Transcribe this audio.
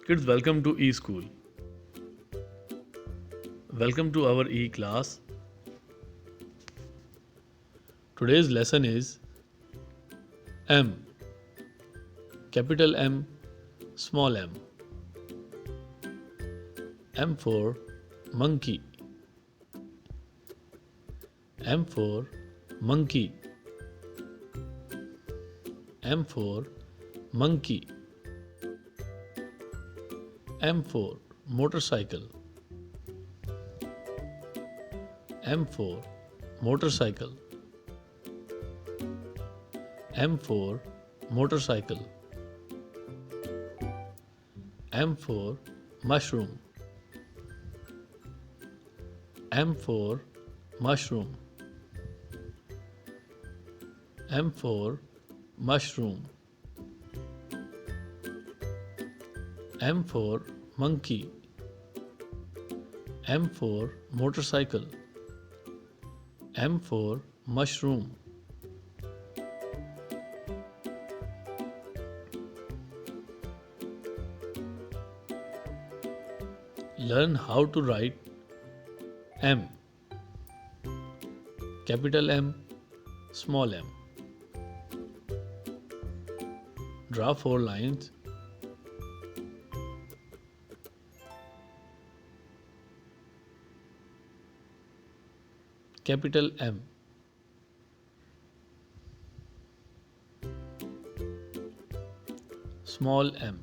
Kids, welcome to e-school. Welcome to our e-class. Today's lesson is M. Capital M, small m. M for monkey. M for monkey. M for monkey. M for motorcycle. M for motorcycle. M for motorcycle. M for mushroom. M for mushroom. M for mushroom. M for monkey. M for motorcycle. M for mushroom. Learn how to write M. Capital M, small m. Draw 4 lines. Capital M. Small m.